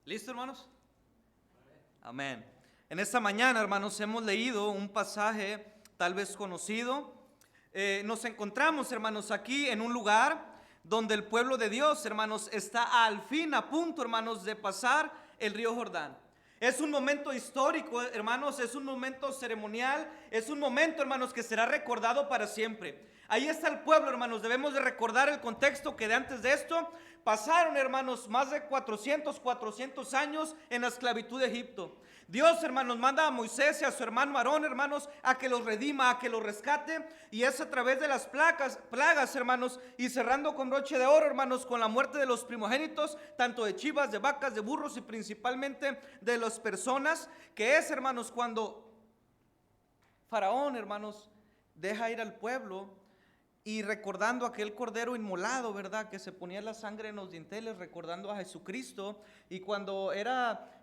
¿Listo, hermanos? Amén. En esta mañana, hermanos, hemos leído un pasaje tal vez conocido. Nos encontramos, hermanos, aquí en un lugar donde el pueblo de Dios, hermanos, está al fin a punto, hermanos, de pasar el río Jordán. Es un momento histórico, hermanos, es un momento ceremonial, es un momento, hermanos, que será recordado para siempre. Ahí está el pueblo, hermanos. Debemos de recordar el contexto que de antes de esto pasaron, hermanos, más de 400 años en la esclavitud de Egipto. Dios, hermanos, manda a Moisés y a su hermano Aarón, hermanos, a que los redima, a que los rescate. Y es a través de las plagas, hermanos, y cerrando con broche de oro, hermanos, con la muerte de los primogénitos, tanto de chivas, de vacas, de burros y principalmente de las personas, que es, hermanos, cuando Faraón, hermanos, deja ir al pueblo. Y recordando aquel cordero inmolado, ¿verdad? Que se ponía la sangre en los dinteles, recordando a Jesucristo. Y cuando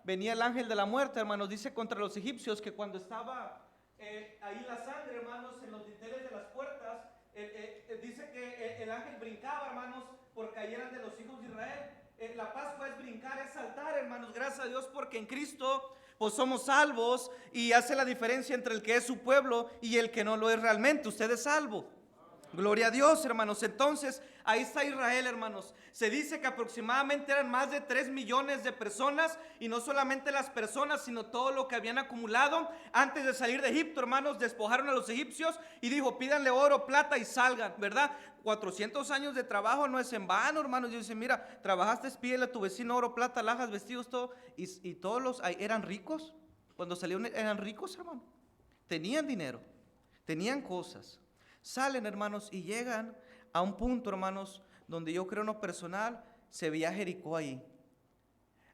venía el ángel de la muerte, hermanos, dice contra los egipcios que cuando estaba ahí la sangre, hermanos, en los dinteles de las puertas, dice que el ángel brincaba, hermanos, porque ahí eran de los hijos de Israel. La Pascua es brincar, es saltar, hermanos, gracias a Dios, porque en Cristo pues somos salvos, y hace la diferencia entre el que es su pueblo y el que no lo es realmente. Usted es salvo. Gloria a Dios, hermanos. Entonces, ahí está Israel, hermanos. Se dice que aproximadamente eran más de 3 millones de personas, y no solamente las personas, sino todo lo que habían acumulado. Antes de salir de Egipto, hermanos, despojaron a los egipcios y dijo: pídanle oro, plata y salgan, ¿verdad? 400 años de trabajo no es en vano, hermanos. Yo dice: mira, trabajaste, pídele a tu vecino oro, plata, alhajas, vestidos, todo. Y todos los eran ricos. Cuando salieron eran ricos, hermano. Tenían dinero, tenían cosas. Salen, hermanos, y llegan a un punto, hermanos, donde yo creo en lo personal, se veía Jericó ahí.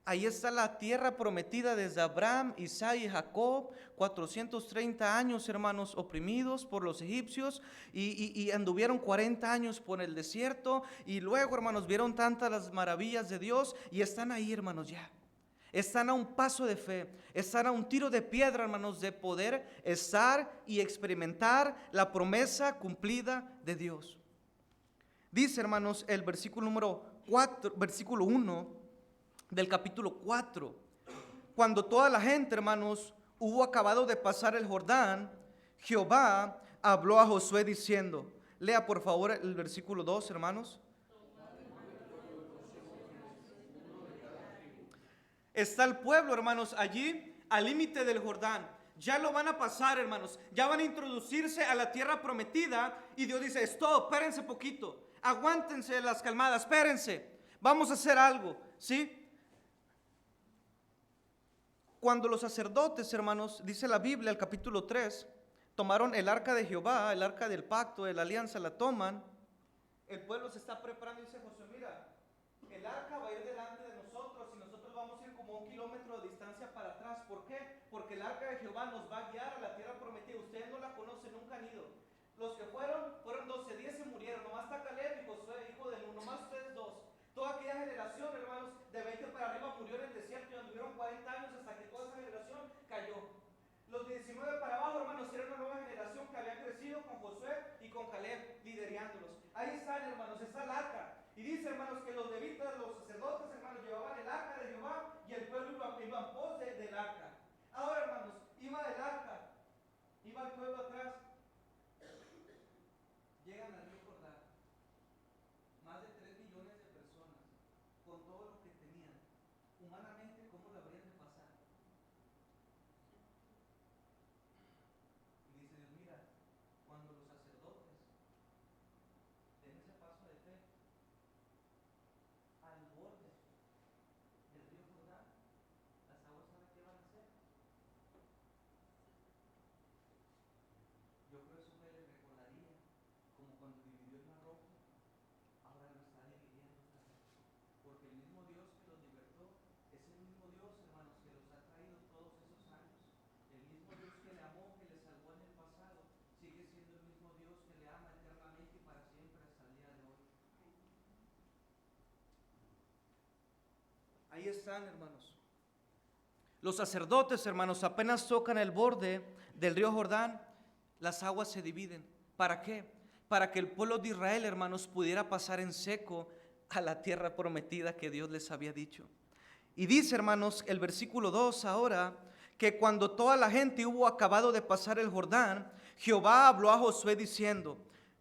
Ahí está la tierra prometida desde Abraham, Isaac y Jacob, 430 años, hermanos, oprimidos por los egipcios, y anduvieron 40 años por el desierto, y luego, hermanos, vieron tantas las maravillas de Dios, y están ahí, hermanos, ya. Están a un paso de fe, están a un tiro de piedra, hermanos, de poder estar y experimentar la promesa cumplida de Dios. Dice, hermanos, el versículo número 4, versículo 1 del capítulo 4. Cuando toda la gente, hermanos, hubo acabado de pasar el Jordán, Jehová habló a Josué diciendo, lea por favor el versículo 2, hermanos. Está el pueblo, hermanos, allí al límite del Jordán. Ya lo van a pasar, hermanos. Ya van a introducirse a la tierra prometida. Y Dios dice: stop, espérense poquito. Aguántense las calmadas, espérense. Vamos a hacer algo, ¿sí? Cuando los sacerdotes, hermanos, dice la Biblia, el capítulo 3, tomaron el arca de Jehová, el arca del pacto, de la alianza, la toman. El pueblo se está preparando y dice Josué: mira, el arca va a ir delante de nosotros y nosotros vamos a ir como 1 kilómetro de distancia para atrás. ¿Por qué? Porque el arca de Jehová nos va a guiar a la tierra prometida. Ustedes no la conocen, nunca han ido. Los que fueron 12, 10 se murieron. Nomás está Caleb y Josué, hijo de Nun, nomás ustedes dos. Toda aquella generación, hermanos, de 20 para arriba murió en el desierto y anduvieron 40 años hasta que toda esa generación cayó. Los de 19 para abajo, hermanos, era una nueva generación que había crecido con Josué y con Caleb liderándolos. Ahí están, hermanos, está el arca. Y dice, hermanos, que los levitas, los sacerdotes, hermanos, llevaban el arca de Jehová y el pueblo iba en pos del arca. Ahora, hermanos, iba del arca, iba el pueblo atrás. Llegan al río Jordán, más de 3 millones de personas, con todo lo que tenían. Humanamente, ¿cómo lo habrían de pasar? Y dice Dios: mira, cuando los sacerdotes den ese paso de fe al borde del río Jordán, las aguas, ¿saben qué van a hacer? Yo creo que eso me le recordaría como cuando dividió el mar rojo, ahora lo está dividiendo otra vez. Porque el mismo Dios que los libertó es el mismo Dios, hermanos, que los ha traído todos esos años. El mismo Dios que le amó, que le salvó en el pasado, sigue siendo el mismo Dios que le ama eternamente y para siempre hasta el día de hoy. Ahí están, hermanos. Los sacerdotes, hermanos, apenas tocan el borde del río Jordán, las aguas se dividen. ¿Para qué? Para que el pueblo de Israel, hermanos, pudiera pasar en seco a la tierra prometida que Dios les había dicho. Y dice, hermanos, el versículo 2 ahora, que cuando toda la gente hubo acabado de pasar el Jordán, Jehová habló a Josué diciendo: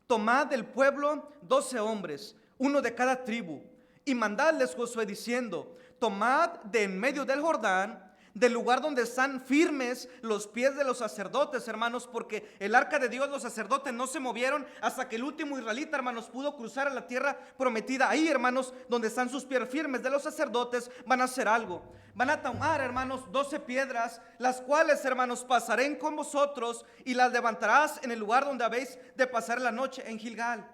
tomad del pueblo 12 hombres, uno de cada tribu, y mandadles, Josué, diciendo: tomad de en medio del Jordán, del lugar donde están firmes los pies de los sacerdotes, hermanos, porque el arca de Dios, los sacerdotes no se movieron hasta que el último israelita, hermanos, pudo cruzar a la tierra prometida. Ahí, hermanos, donde están sus pies firmes de los sacerdotes, van a hacer algo. Van a tomar, hermanos, 12 piedras, las cuales, hermanos, pasaré con vosotros, y las levantarás en el lugar donde habéis de pasar la noche, en Gilgal.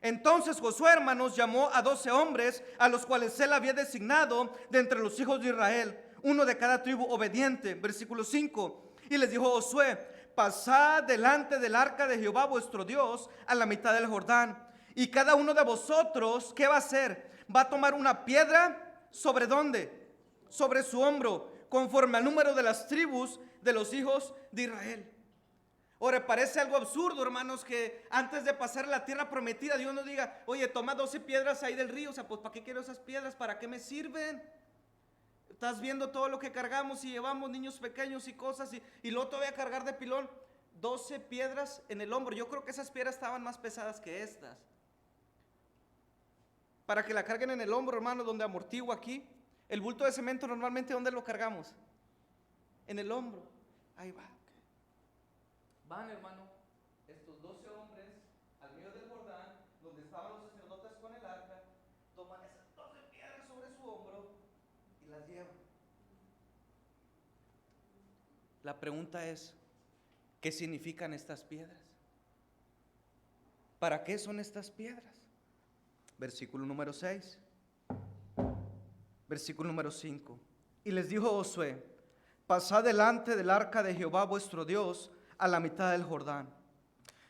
Entonces Josué, hermanos, llamó a 12 hombres, a los cuales él había designado de entre los hijos de Israel, uno de cada tribu obediente. Versículo 5. Y les dijo Josué: pasad delante del arca de Jehová vuestro Dios a la mitad del Jordán. Y cada uno de vosotros, ¿qué va a hacer? Va a tomar una piedra. ¿Sobre dónde? Sobre su hombro, conforme al número de las tribus de los hijos de Israel. Ahora, parece algo absurdo, hermanos, que antes de pasar la tierra prometida, Dios nos diga: oye, toma 12 piedras ahí del río. O sea, pues ¿para qué quiero esas piedras? ¿Para qué me sirven? Estás viendo todo lo que cargamos y llevamos, niños pequeños y cosas, y luego todavía cargar de pilón 12 piedras en el hombro. Yo creo que esas piedras estaban más pesadas que estas. Para que la carguen en el hombro, hermano, donde amortigua aquí. El bulto de cemento normalmente, ¿dónde lo cargamos? En el hombro. Ahí va. Van, hermano, estos 12 hombres al medio del Jordán, donde estaban los sacerdotes con el arca, toman esas 12 piedras sobre su hombro y las llevan. La pregunta es: ¿qué significan estas piedras? ¿Para qué son estas piedras? Versículo número 6. Versículo número 5. Y les dijo Josué: pasad delante del arca de Jehová vuestro Dios a la mitad del Jordán.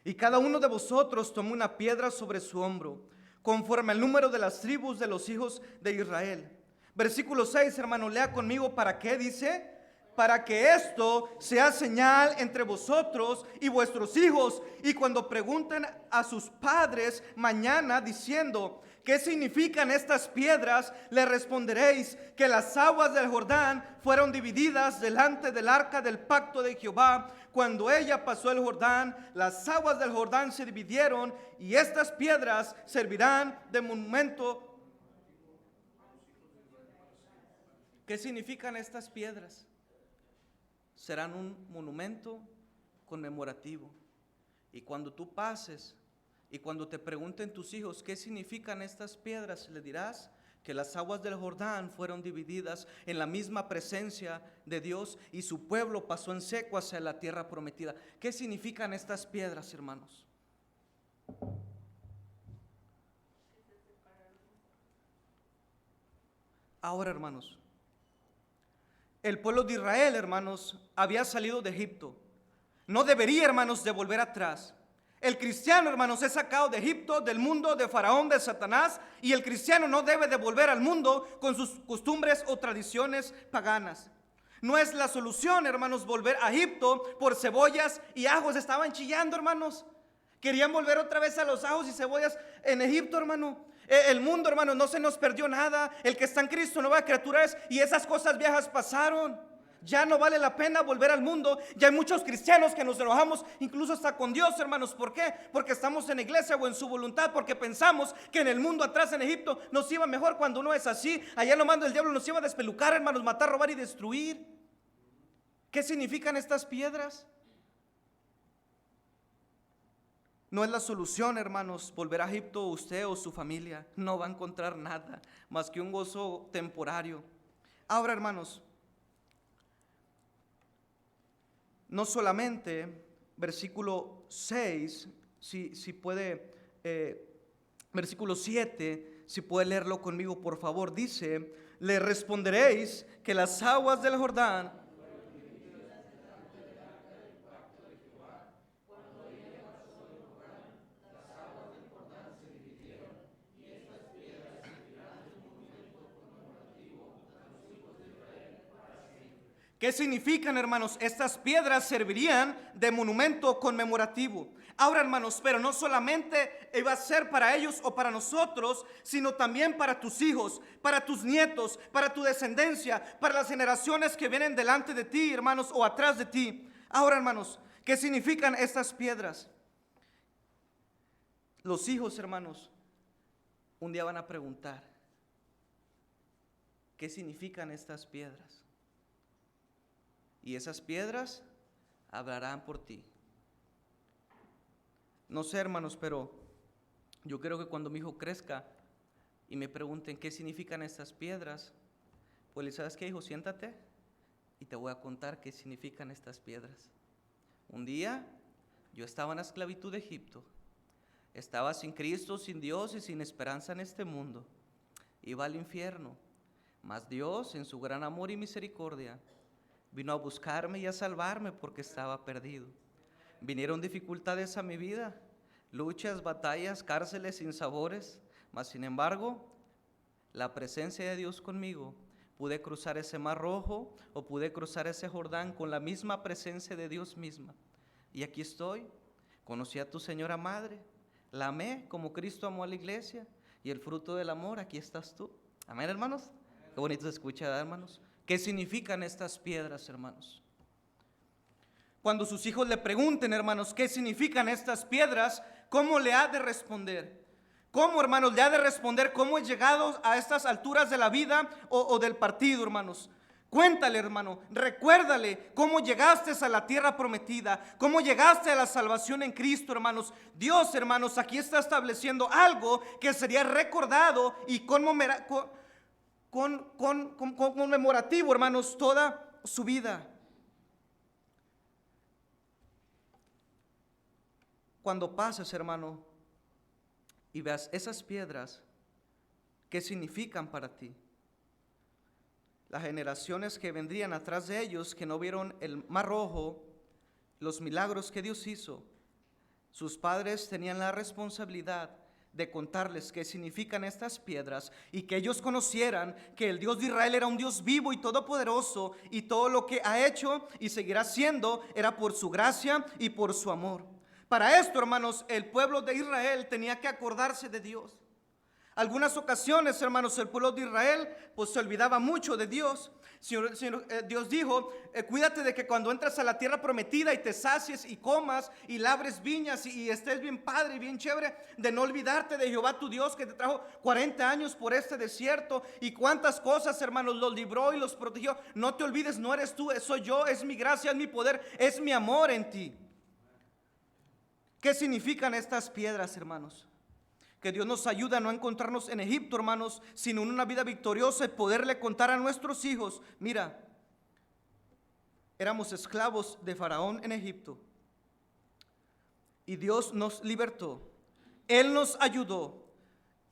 Y cada uno de vosotros tomó una piedra sobre su hombro, conforme al número de las tribus de los hijos de Israel. Versículo 6, hermano, lea conmigo. ¿Para qué? Dice: para que esto sea señal entre vosotros y vuestros hijos, y cuando pregunten a sus padres mañana diciendo: ¿qué significan estas piedras?, le responderéis que las aguas del Jordán fueron divididas delante del arca del pacto de Jehová. Cuando ella pasó el Jordán, las aguas del Jordán se dividieron, y estas piedras servirán de monumento. ¿Qué significan estas piedras? Serán un monumento conmemorativo. Y cuando tú pases y cuando te pregunten tus hijos qué significan estas piedras, le dirás que las aguas del Jordán fueron divididas en la misma presencia de Dios, y su pueblo pasó en seco hacia la tierra prometida. ¿Qué significan estas piedras, hermanos? Ahora, hermanos, el pueblo de Israel, hermanos, había salido de Egipto. No debería, hermanos, de volver atrás. El cristiano, hermanos, es sacado de Egipto, del mundo, de Faraón, de Satanás, y el cristiano no debe de volver al mundo con sus costumbres o tradiciones paganas. No es la solución, hermanos, volver a Egipto por cebollas y ajos. Estaban chillando, hermanos. Querían volver otra vez a los ajos y cebollas en Egipto, hermano. El mundo, hermano, no se nos perdió nada. El que está en Cristo, nueva criatura es, y esas cosas viejas pasaron. Ya no vale la pena volver al mundo. Ya hay muchos cristianos que nos enojamos, incluso hasta con Dios, hermanos. ¿Por qué? Porque estamos en la iglesia o en su voluntad, porque pensamos que en el mundo atrás en Egipto nos iba mejor, cuando no es así. Allá lo mando el diablo, nos iba a despelucar, hermanos, matar, robar y destruir. ¿Qué significan estas piedras? No es la solución, hermanos, volver a Egipto. Usted o su familia no va a encontrar nada más que un gozo temporario. Ahora, hermanos, no solamente, versículo 6, si puede, versículo 7, si puede leerlo conmigo, por favor, dice: le responderéis que las aguas del Jordán ¿Qué significan, hermanos? Estas piedras servirían de monumento conmemorativo. Ahora, hermanos, pero no solamente iba a ser para ellos o para nosotros, sino también para tus hijos, para tus nietos, para tu descendencia, para las generaciones que vienen delante de ti, hermanos, o atrás de ti. Ahora, hermanos, ¿qué significan estas piedras? Los hijos, hermanos, un día van a preguntar, ¿qué significan estas piedras? Y esas piedras hablarán por ti. No sé, hermanos, pero yo creo que cuando mi hijo crezca y me pregunten qué significan estas piedras, pues ¿sabes qué, hijo? Siéntate y te voy a contar qué significan estas piedras. Un día yo estaba en la esclavitud de Egipto. Estaba sin Cristo, sin Dios y sin esperanza en este mundo. Iba al infierno. Mas Dios, en su gran amor y misericordia, vino a buscarme y a salvarme porque estaba perdido. Vinieron dificultades a mi vida, luchas, batallas, cárceles, sinsabores, mas sin embargo, la presencia de Dios conmigo, pude cruzar ese mar rojo o pude cruzar ese Jordán con la misma presencia de Dios misma. Y aquí estoy, conocí a tu señora madre, la amé como Cristo amó a la iglesia y el fruto del amor, aquí estás tú. Amén, hermanos. Qué bonito se escucha, hermanos. ¿Qué significan estas piedras, hermanos? Cuando sus hijos le pregunten, hermanos, ¿qué significan estas piedras? ¿Cómo le ha de responder? ¿Cómo, hermanos, le ha de responder? ¿Cómo he llegado a estas alturas de la vida o del partido, hermanos? Cuéntale, hermano, recuérdale cómo llegaste a la tierra prometida, cómo llegaste a la salvación en Cristo, hermanos. Dios, hermanos, aquí está estableciendo algo que sería recordado y conmemorativo, hermanos, toda su vida. Cuando pases, hermano, y veas esas piedras, ¿qué significan para ti? Las generaciones que vendrían atrás de ellos, que no vieron el mar rojo, los milagros que Dios hizo, sus padres tenían la responsabilidad de contarles qué significan estas piedras y que ellos conocieran que el Dios de Israel era un Dios vivo y todopoderoso, y todo lo que ha hecho y seguirá siendo era por su gracia y por su amor. Para esto, hermanos, el pueblo de Israel tenía que acordarse de Dios. Algunas ocasiones, hermanos, el pueblo de Israel pues se olvidaba mucho de Dios. Dios dijo, cuídate de que cuando entras a la tierra prometida y te sacies y comas y labres viñas y estés bien padre y bien chévere, de no olvidarte de Jehová tu Dios, que te trajo 40 años por este desierto, y cuántas cosas, hermanos, los libró y los protegió. No te olvides, no eres tú, soy yo, es mi gracia, es mi poder, es mi amor en ti. ¿Qué significan estas piedras, hermanos? Que Dios nos ayude a no encontrarnos en Egipto, hermanos, sino en una vida victoriosa y poderle contar a nuestros hijos: mira, éramos esclavos de Faraón en Egipto y Dios nos libertó. Él nos ayudó.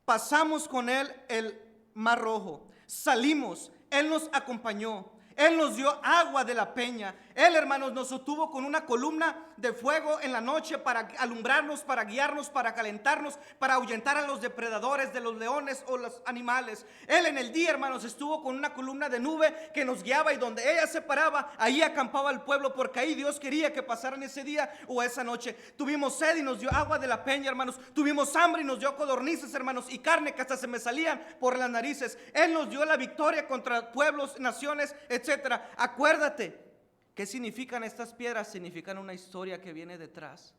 Pasamos con Él el mar rojo. Salimos. Él nos acompañó. Él nos dio agua de la peña. Él, hermanos, nos sostuvo con una columna de fuego en la noche para alumbrarnos, para guiarnos, para calentarnos, para ahuyentar a los depredadores de los leones o los animales. Él en el día, hermanos, estuvo con una columna de nube que nos guiaba, y donde ella se paraba, ahí acampaba el pueblo, porque ahí Dios quería que pasaran ese día o esa noche. Tuvimos sed y nos dio agua de la peña, hermanos. Tuvimos hambre y nos dio codornices, hermanos, y carne que hasta se me salían por las narices. Él nos dio la victoria contra pueblos, naciones, etcétera. Acuérdate. ¿Qué significan estas piedras? Significan una historia que viene detrás.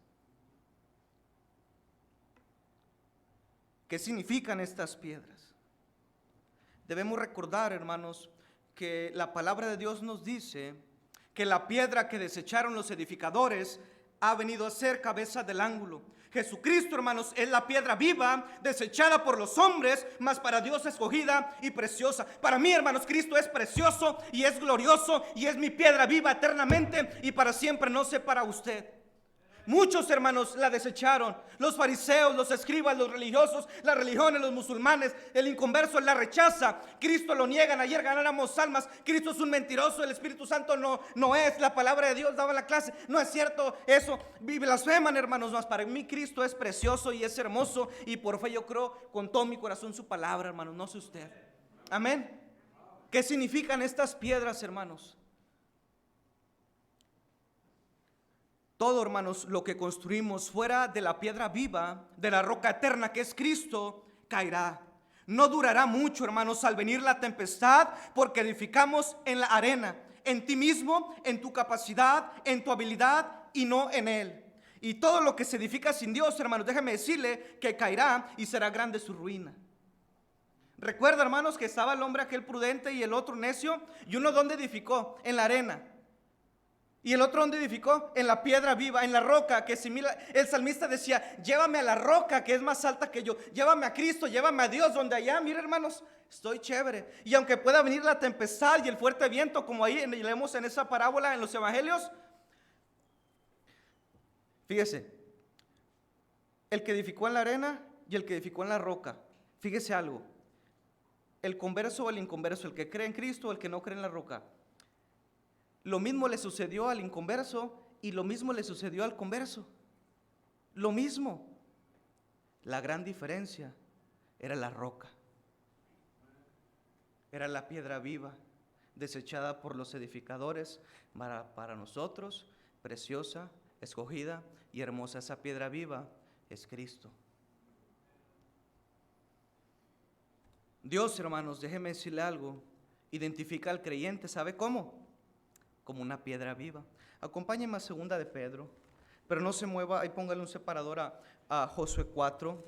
¿Qué significan estas piedras? Debemos recordar, hermanos, que la palabra de Dios nos dice que la piedra que desecharon los edificadores ha venido a ser cabeza del ángulo. Jesucristo, hermanos, es la piedra viva, desechada por los hombres, mas para Dios escogida y preciosa. Para mí, hermanos, Cristo es precioso y es glorioso y es mi piedra viva eternamente y para siempre. No sé para usted. Muchos, hermanos, la desecharon. Los fariseos, los escribas, los religiosos, las religiones, los musulmanes. El inconverso la rechaza. Cristo lo niegan. Ayer ganáramos almas. Cristo es un mentiroso. El Espíritu Santo no es. La palabra de Dios daba la clase. No es cierto eso. Blasfeman, hermanos. Mas para mí Cristo es precioso y es hermoso. Y por fe yo creo con todo mi corazón su palabra, hermanos. No sé usted. Amén. ¿Qué significan estas piedras, hermanos? todo, hermanos, lo que construimos fuera de la piedra viva, de la roca eterna que es Cristo, caerá. No durará mucho, hermanos, al venir la tempestad, porque edificamos en la arena, en ti mismo, en tu capacidad, en tu habilidad y no en Él. Y todo lo que se edifica sin Dios, hermanos, déjeme decirle que caerá y será grande su ruina. Recuerda, hermanos, que estaba el hombre aquel prudente y el otro necio, y uno donde edificó, en la arena, y el otro donde edificó, en la piedra viva, en la roca, que simila. El salmista decía: llévame a la roca que es más alta que yo, llévame a Cristo, llévame a Dios, donde allá, mire, hermanos, estoy chévere. Y aunque pueda venir la tempestad y el fuerte viento, como ahí leemos en esa parábola en los evangelios, fíjese, el que edificó en la arena y el que edificó en la roca, fíjese algo, el converso o el inconverso, el que cree en Cristo o el que no cree en la roca, lo mismo le sucedió al inconverso y lo mismo le sucedió al converso. Lo mismo. La gran diferencia era la roca. Era la piedra viva, desechada por los edificadores, para nosotros, preciosa, escogida y hermosa. Esa piedra viva es Cristo. Dios, hermanos, déjeme decirle algo, identifica al creyente, ¿sabe cómo? Como una piedra viva. Acompáñenme a segunda de Pedro, pero no se mueva, ahí póngale un separador a Josué 4,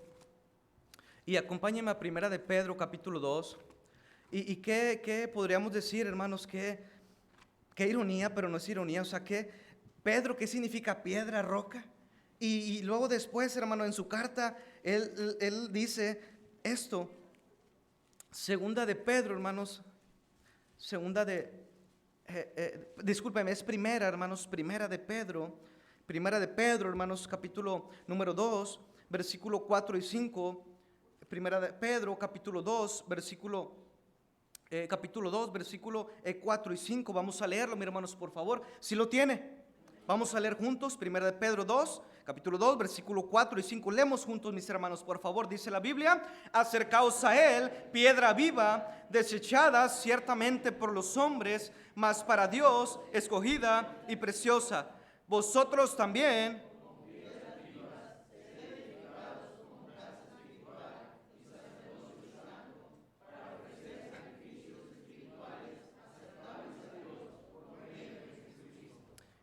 y acompáñenme a primera de Pedro capítulo 2, y qué podríamos decir, hermanos, qué ironía, pero no es ironía, o sea, que Pedro, ¿qué significa piedra, roca? Y luego después, hermano, en su carta, él dice esto, segunda de Pedro, hermanos, discúlpeme, es primera, hermanos, primera de Pedro, hermanos, capítulo número 2, versículo 4 y 5, primera de Pedro, capítulo 2, versículo 4 y 5, vamos a leerlo, mis hermanos, por favor, si lo tiene, vamos a leer juntos, primera de Pedro 2, capítulo 2, versículo 4 y 5, leemos juntos, mis hermanos, por favor, dice la Biblia: acercaos a él, piedra viva, desechada ciertamente por los hombres, mas para Dios escogida y preciosa. Vosotros también,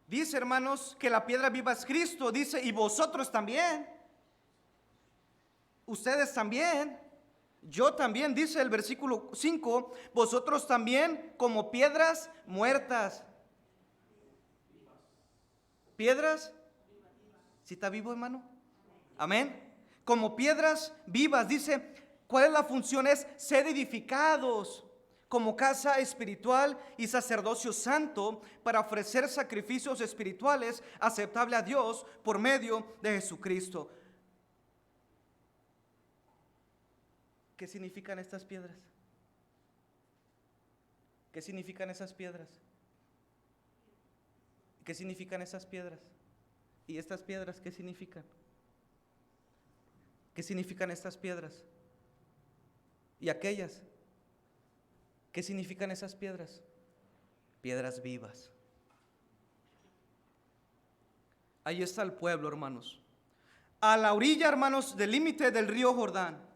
dice, hermanos, que la piedra viva es Cristo, dice, y vosotros también, ustedes también, yo también, dice el versículo 5, vosotros también como piedras muertas. ¿Piedras? ¿Sí está vivo, hermano? Amén. Como piedras vivas, dice, ¿cuál es la función? Es ser edificados como casa espiritual y sacerdocio santo para ofrecer sacrificios espirituales aceptables a Dios por medio de Jesucristo. ¿Qué significan estas piedras? ¿Qué significan esas piedras? ¿Qué significan esas piedras? ¿Y estas piedras qué significan? ¿Qué significan estas piedras? ¿Y aquellas? ¿Qué significan esas piedras? Piedras vivas. Ahí está el pueblo, hermanos. A la orilla, hermanos, del límite del río Jordán.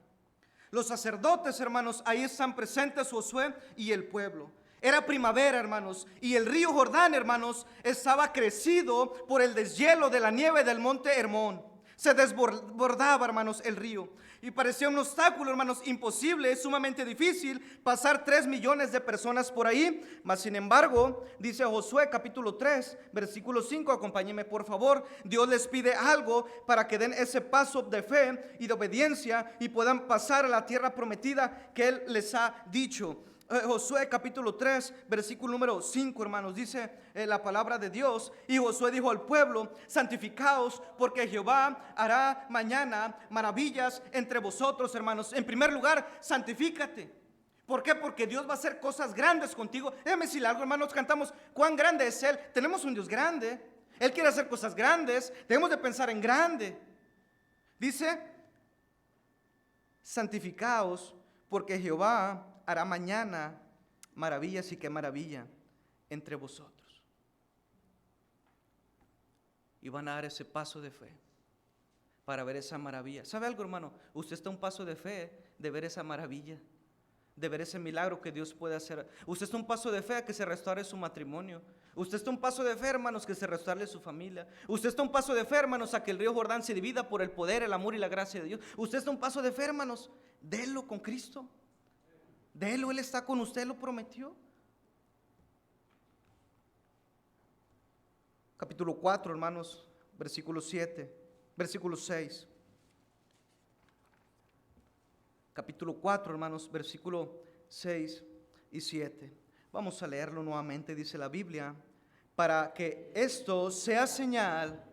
Los sacerdotes, hermanos, ahí están presentes Josué y el pueblo. Era primavera, hermanos, y el río Jordán, hermanos, estaba crecido por el deshielo de la nieve del monte Hermón. Se desbordaba, hermanos, el río, y parecía un obstáculo, hermanos, imposible, sumamente difícil pasar 3 millones de personas por ahí. Mas sin embargo, dice Josué capítulo 3, versículo 5, acompáñenme por favor, Dios les pide algo para que den ese paso de fe y de obediencia y puedan pasar a la tierra prometida que Él les ha dicho. Josué capítulo 3, versículo número 5, hermanos, dice la palabra de Dios: y Josué dijo al pueblo: santificaos, porque Jehová hará mañana maravillas entre vosotros, hermanos. En primer lugar, santifícate. ¿Por qué? Porque Dios va a hacer cosas grandes contigo. Déjame decirle algo, hermanos, cantamos cuán grande es Él. Tenemos un Dios grande, Él quiere hacer cosas grandes, debemos de pensar en grande. Dice: santificaos, porque Jehová hará mañana maravillas. Y qué maravilla entre vosotros. y van a dar ese paso de fe para ver esa maravilla. ¿Sabe algo, hermano? Usted está a un paso de fe de ver esa maravilla, de ver ese milagro que Dios puede hacer. Usted está a un paso de fe a que se restaure su matrimonio. Usted está a un paso de fe, hermanos, que se restaure su familia. Usted está a un paso de fe, hermanos, a que el río Jordán se divida por el poder, el amor y la gracia de Dios. Usted está a un paso de fe, hermanos. Délo con Cristo. Délo, Él está con usted, lo prometió. Capítulo 4, hermanos, versículo 7, versículo 6. Capítulo 4, hermanos, versículo 6 y 7. Vamos a leerlo nuevamente, dice la Biblia, para que esto sea señal.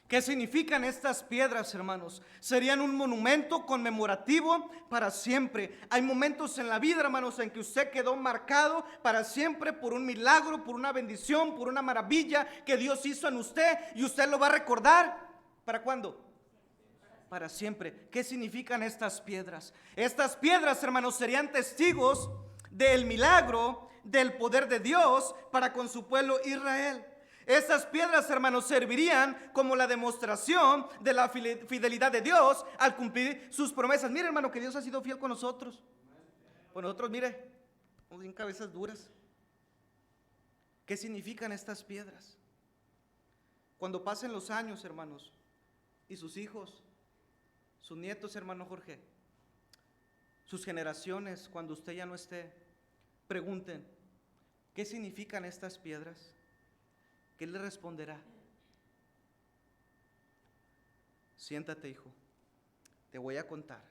¿Qué significan estas piedras, hermanos? Serían un monumento conmemorativo para siempre. Hay momentos en la vida, hermanos, en que usted quedó marcado para siempre por un milagro, por una bendición, por una maravilla que Dios hizo en usted, y usted lo va a recordar. ¿Para cuándo? Para siempre. ¿Qué significan estas piedras? Estas piedras, hermanos, serían testigos del milagro, del poder de Dios para con su pueblo Israel. Estas piedras, hermanos, servirían como la demostración de la fidelidad de Dios al cumplir sus promesas. Mire, hermano, que Dios ha sido fiel con nosotros. Con nosotros, mire, somos en cabezas duras. ¿Qué significan estas piedras? Cuando pasen los años, hermanos, y sus hijos, sus nietos, hermano Jorge, sus generaciones, cuando usted ya no esté, pregunten, ¿qué significan estas piedras? ¿Qué le responderá? Siéntate, hijo, te voy a contar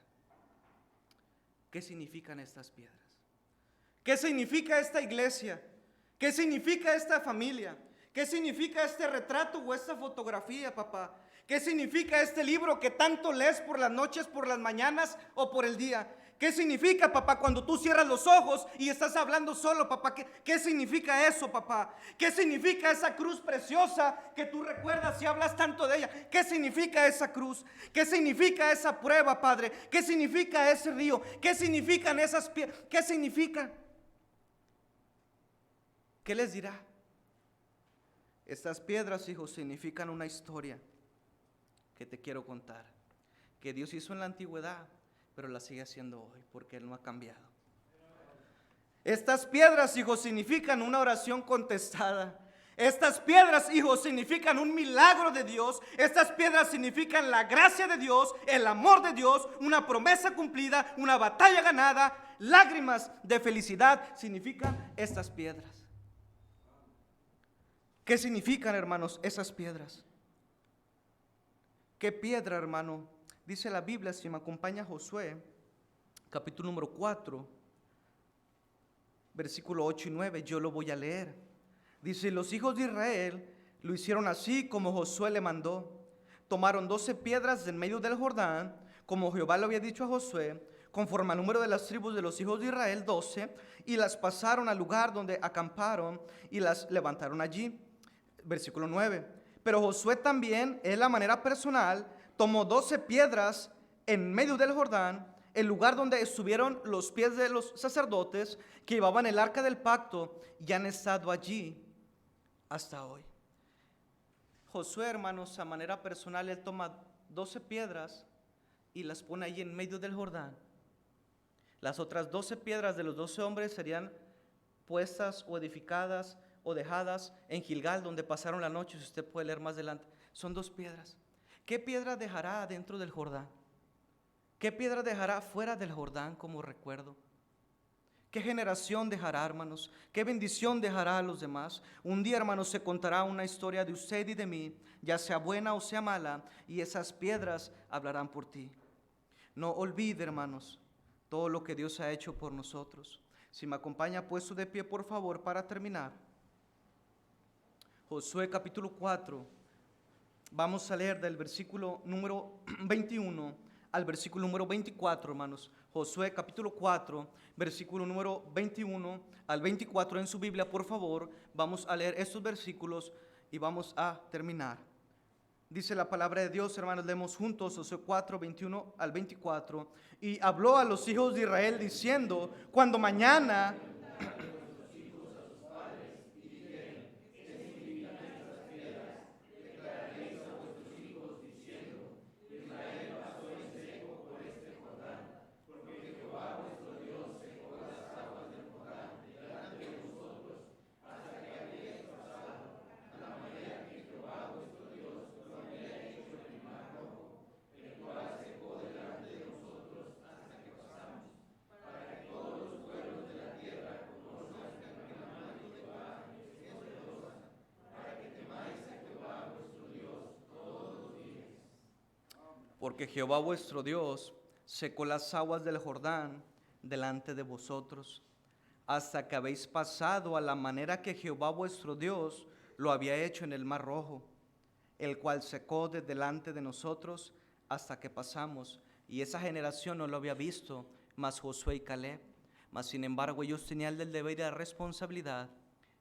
qué significan estas piedras. ¿Qué significa esta iglesia? ¿Qué significa esta familia? ¿Qué significa este retrato o esta fotografía, papá? ¿Qué significa este libro que tanto lees por las noches, por las mañanas o por el día? ¿Qué significa, papá, cuando tú cierras los ojos y estás hablando solo, papá? ¿Qué significa eso, papá? ¿Qué significa esa cruz preciosa que tú recuerdas y hablas tanto de ella? ¿Qué significa esa cruz? ¿Qué significa esa prueba, Padre? ¿Qué significa ese río? ¿Qué significan esas piedras? ¿Qué significa? ¿Qué les dirá? Estas piedras, hijos, significan una historia que te quiero contar, que Dios hizo en la antigüedad, pero la sigue haciendo hoy, porque Él no ha cambiado. Estas piedras, hijos, significan una oración contestada. Estas piedras, hijos, significan un milagro de Dios. Estas piedras significan la gracia de Dios, el amor de Dios, una promesa cumplida, una batalla ganada, lágrimas de felicidad. Significan estas piedras. ¿Qué significan, hermanos, esas piedras? ¿Qué piedra, hermano? Dice la Biblia, si me acompaña Josué, capítulo número 4, versículo 8 y 9, yo lo voy a leer. Dice, los hijos de Israel lo hicieron así como Josué le mandó. Tomaron 12 piedras en medio del Jordán, como Jehová lo había dicho a Josué, conforme al número de las tribus de los hijos de Israel, 12, y las pasaron al lugar donde acamparon y las levantaron allí. Versículo 9. Pero Josué también, en la manera personal, tomó 12 piedras en medio del Jordán, el lugar donde estuvieron los pies de los sacerdotes que llevaban el arca del pacto, y han estado allí hasta hoy. Josué, hermanos, a manera personal, él toma 12 piedras y las pone allí en medio del Jordán. Las otras 12 piedras de los 12 hombres serían puestas o edificadas o dejadas en Gilgal, donde pasaron la noche. Si usted puede leer más adelante, son 2 piedras. ¿Qué piedra dejará dentro del Jordán? ¿Qué piedra dejará fuera del Jordán como recuerdo? ¿Qué generación dejará, hermanos? ¿Qué bendición dejará a los demás? Un día, hermanos, se contará una historia de usted y de mí, ya sea buena o sea mala, y esas piedras hablarán por ti. No olvide, hermanos, todo lo que Dios ha hecho por nosotros. Si me acompaña puesto de pie, por favor, para terminar. Josué capítulo 4, vamos a leer del versículo número 21 al versículo número 24, hermanos. Josué capítulo 4, versículo número 21 al 24 en su Biblia, por favor. Vamos a leer estos versículos y vamos a terminar. Dice la palabra de Dios, hermanos, leemos juntos Josué 4, 21 al 24. Y habló a los hijos de Israel diciendo, cuando mañana porque Jehová vuestro Dios secó las aguas del Jordán delante de vosotros, hasta que habéis pasado a la manera que Jehová vuestro Dios lo había hecho en el Mar Rojo, el cual secó de delante de nosotros hasta que pasamos. Y esa generación no lo había visto, mas Josué y Caleb. Mas sin embargo ellos tenían el deber y la responsabilidad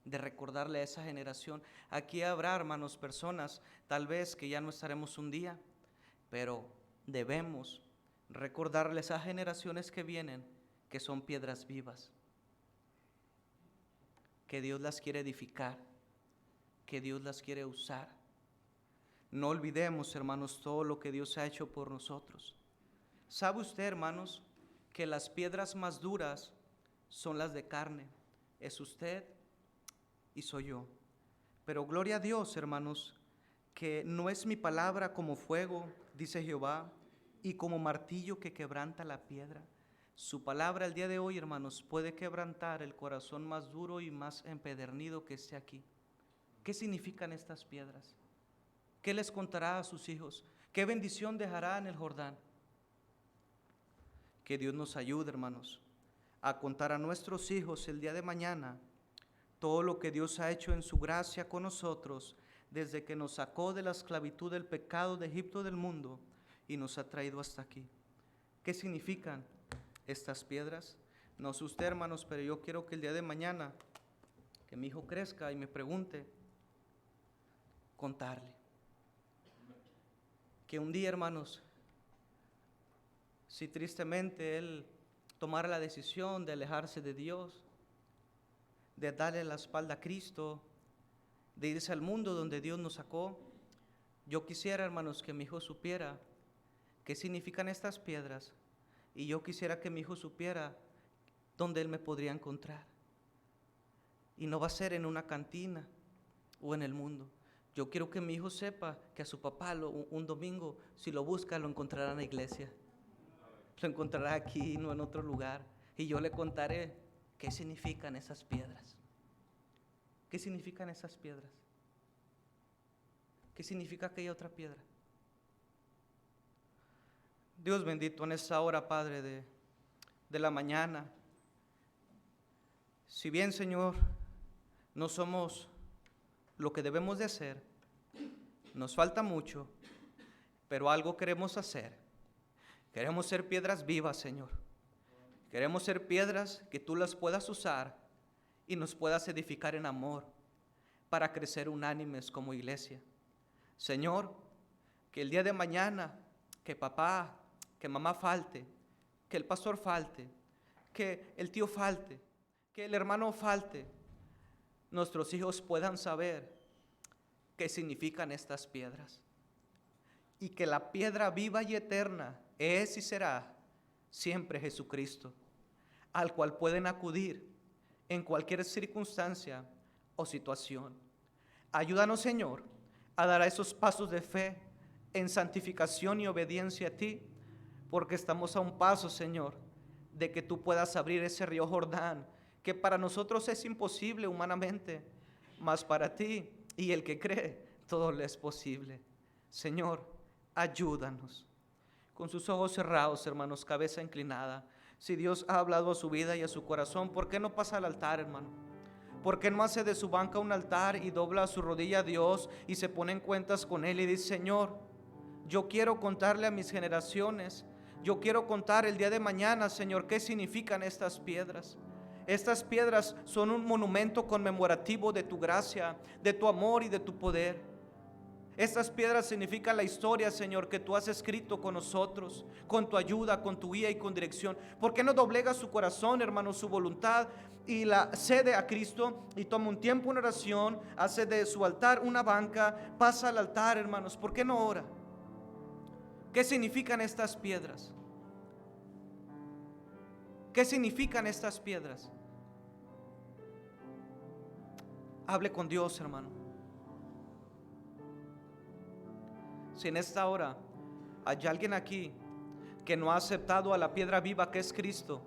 de recordarle a esa generación. Aquí habrá, hermanos, personas tal vez que ya no estaremos un día, pero debemos recordarle a esas generaciones que vienen que son piedras vivas, que Dios las quiere edificar, que Dios las quiere usar. No olvidemos, hermanos, todo lo que Dios ha hecho por nosotros. ¿Sabe usted, hermanos, que las piedras más duras son las de carne? Es usted y soy yo. Pero gloria a Dios, hermanos, que no es mi palabra como fuego, dice Jehová, y como martillo que quebranta la piedra. Su palabra el día de hoy, hermanos, puede quebrantar el corazón más duro y más empedernido que esté aquí. ¿Qué significan estas piedras? ¿Qué les contará a sus hijos? ¿Qué bendición dejará en el Jordán? Que Dios nos ayude, hermanos, a contar a nuestros hijos el día de mañana todo lo que Dios ha hecho en su gracia con nosotros, desde que nos sacó de la esclavitud del pecado de Egipto del mundo y nos ha traído hasta aquí. ¿Qué significan estas piedras? No sé usted, hermanos, pero yo quiero que el día de mañana, que mi hijo crezca y me pregunte, contarle. Que un día, hermanos, si tristemente él tomara la decisión de alejarse de Dios, de darle la espalda a Cristo, de irse al mundo donde Dios nos sacó, yo quisiera, hermanos, que mi hijo supiera qué significan estas piedras, y yo quisiera que mi hijo supiera dónde él me podría encontrar. Y no va a ser en una cantina o en el mundo. Yo quiero que mi hijo sepa que a su papá un domingo, si lo busca, lo encontrará en la iglesia. Lo encontrará aquí, no en otro lugar. Y yo le contaré qué significan esas piedras. ¿Qué significan esas piedras? ¿Qué significa aquella otra piedra? Dios bendito, en esta hora, Padre, de la mañana, si bien, Señor, no somos lo que debemos de hacer, nos falta mucho, pero algo queremos hacer. Queremos ser piedras vivas, Señor. Queremos ser piedras que tú las puedas usar y nos puedas edificar en amor para crecer unánimes como iglesia. Señor, que el día de mañana, que papá, que mamá falte, que el pastor falte, que el tío falte, que el hermano falte, nuestros hijos puedan saber qué significan estas piedras. Y que la piedra viva y eterna es y será siempre Jesucristo, al cual pueden acudir en cualquier circunstancia o situación. Ayúdanos, Señor, a dar esos pasos de fe en santificación y obediencia a ti, porque estamos a un paso, Señor, de que tú puedas abrir ese río Jordán, que para nosotros es imposible humanamente, mas para ti y el que cree, todo le es posible. Señor, ayúdanos. Con sus ojos cerrados, hermanos, cabeza inclinada, si Dios ha hablado a su vida y a su corazón, ¿por qué no pasa al altar, hermano? ¿Por qué no hace de su banca un altar y dobla su rodilla a Dios y se pone en cuentas con Él y dice, Señor, yo quiero contarle a mis generaciones Yo quiero contar el día de mañana, Señor, qué significan estas piedras. Estas piedras son un monumento conmemorativo de tu gracia, de tu amor y de tu poder. Estas piedras significan la historia, Señor, que tú has escrito con nosotros, con tu ayuda, con tu guía y con dirección. ¿Por qué no doblega su corazón, hermano, su voluntad y la cede a Cristo y toma un tiempo en oración, hace de su altar una banca, pasa al altar, hermanos? ¿Por qué no ora? ¿Qué significan estas piedras? ¿Qué significan estas piedras? Hable con Dios, hermano. Si en esta hora hay alguien aquí que no ha aceptado a la piedra viva que es Cristo,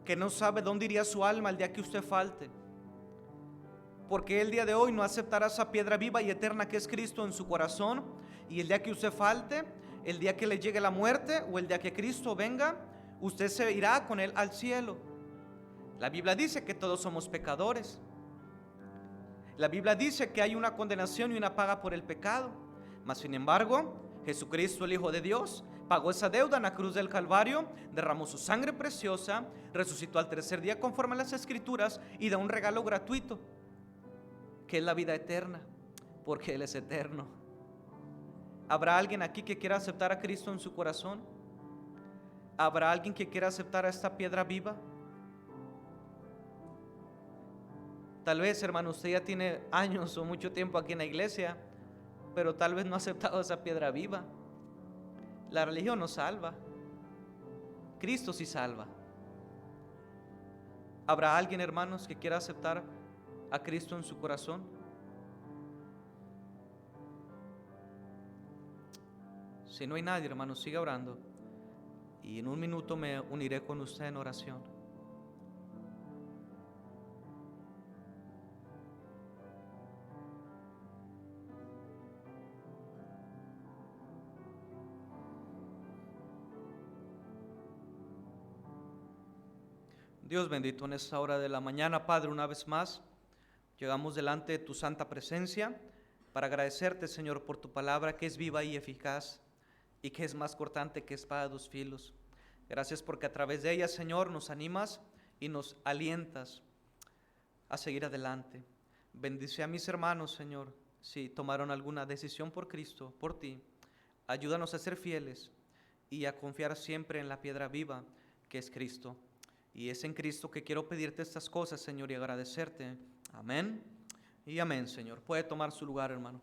que no sabe dónde iría su alma el día que usted falte, porque el día de hoy no aceptará esa piedra viva y eterna que es Cristo en su corazón, y el día que usted falte, el día que le llegue la muerte o el día que Cristo venga, usted se irá con él al cielo. La Biblia dice que todos somos pecadores. La Biblia dice que hay una condenación y una paga por el pecado. Mas sin embargo, Jesucristo, el Hijo de Dios, pagó esa deuda en la cruz del Calvario, derramó su sangre preciosa, resucitó al tercer día conforme a las Escrituras y da un regalo gratuito, que es la vida eterna, porque Él es eterno. ¿Habrá alguien aquí que quiera aceptar a Cristo en su corazón? ¿Habrá alguien que quiera aceptar a esta piedra viva? Tal vez, hermano, usted ya tiene años o mucho tiempo aquí en la iglesia, pero tal vez no ha aceptado esa piedra viva. La religión no salva, Cristo sí salva. ¿Habrá alguien, hermanos, que quiera aceptar a Cristo en su corazón? Si no hay nadie, hermanos, siga orando y en un minuto me uniré con usted en oración. Dios bendito, en esta hora de la mañana, Padre, una vez más llegamos delante de tu santa presencia para agradecerte, Señor, por tu palabra que es viva y eficaz y que es más cortante que espada de dos filos. Gracias porque a través de ella, Señor, nos animas y nos alientas a seguir adelante. Bendice a mis hermanos, Señor, si tomaron alguna decisión por Cristo, por ti. Ayúdanos a ser fieles y a confiar siempre en la piedra viva que es Cristo. Y es en Cristo que quiero pedirte estas cosas, Señor, y agradecerte. Amén y amén, Señor. Puede tomar su lugar, hermano.